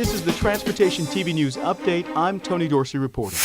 This is the Transportation TV News Update. I'm Tony Dorsey reporting.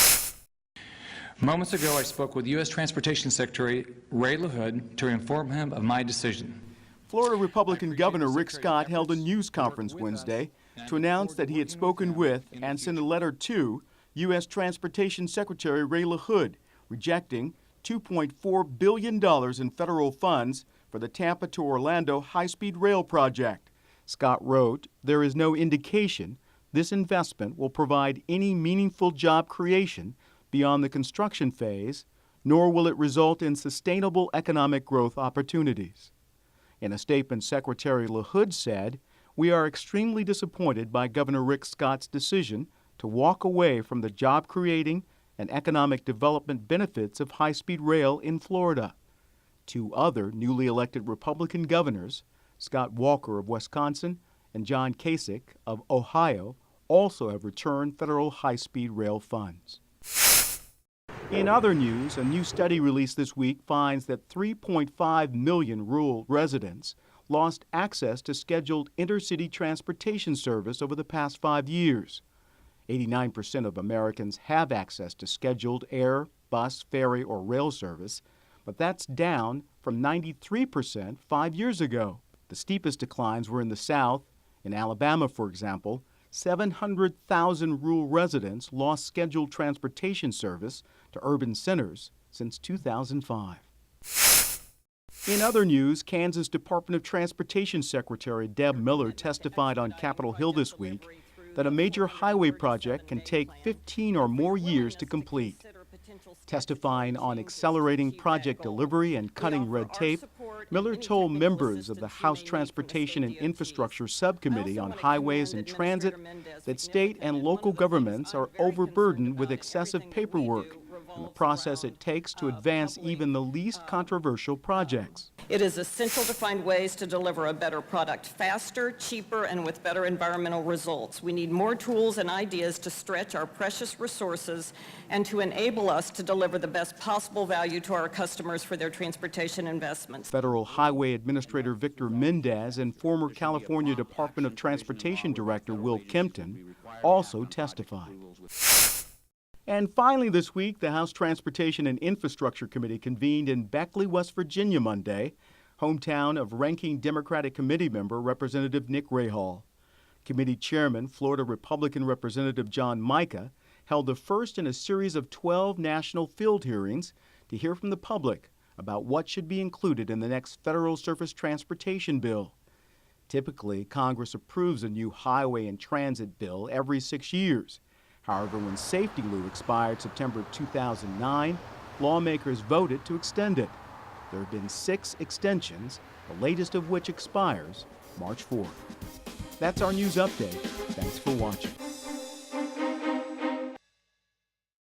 Moments ago, I spoke with U.S. Transportation Secretary Ray LaHood to inform him of my decision. Florida Republican Governor Rick Scott held a news conference Wednesday to announce that he had spoken with and sent a letter to U.S. Transportation Secretary Ray LaHood, rejecting $2.4 billion in federal funds for the Tampa to Orlando HighSpeed rail project. Scott wrote, "There is no indication this investment will provide any meaningful job creation beyond the construction phase, nor will it result in sustainable economic growth opportunities." In a statement, Secretary LaHood said, "We are extremely disappointed by Governor Rick Scott's decision to walk away from the job-creating and economic development benefits of high-speed rail in Florida." Two other newly elected Republican governors, Scott Walker of Wisconsin and John Kasich of Ohio, also have returned federal high-speed rail funds. In other news, a new study released this week finds that 3.5 million rural residents lost access to scheduled intercity transportation service over the past 5 years. 89% of Americans have access to scheduled air, bus, ferry, or rail service, but that's down from 93% 5 years ago. The steepest declines were in the South. In Alabama, for example, 700,000 rural residents lost scheduled transportation service to urban centers since 2005. In other news, Kansas Department of Transportation Secretary Deb Miller testified on Capitol Hill this week that a major highway project can take 15 or more years to complete. Testifying on accelerating project delivery and cutting red tape, Miller told members of the House Transportation and Infrastructure Subcommittee on Highways and Transit that state and local governments are overburdened with excessive paperwork and the process it takes to advance even the least controversial projects. It is essential to find ways to deliver a better product faster, cheaper, and with better environmental results. We need more tools and ideas to stretch our precious resources and to enable us to deliver the best possible value to our customers for their transportation investments. Federal Highway Administrator Victor Mendez and former California Department of Transportation Director Will Kempton also testified. And finally this week, the House Transportation and Infrastructure Committee convened in Beckley, West Virginia Monday, hometown of ranking Democratic committee member Representative Nick Rahall. Committee Chairman, Florida Republican Representative John Mica, held the first in a series of 12 national field hearings to hear from the public about what should be included in the next federal surface transportation bill. Typically, Congress approves a new highway and transit bill every 6 years. However, when Safety Lou expired September 2009, lawmakers voted to extend it. There have been 6 extensions, the latest of which expires March 4th. That's our news update. Thanks for watching.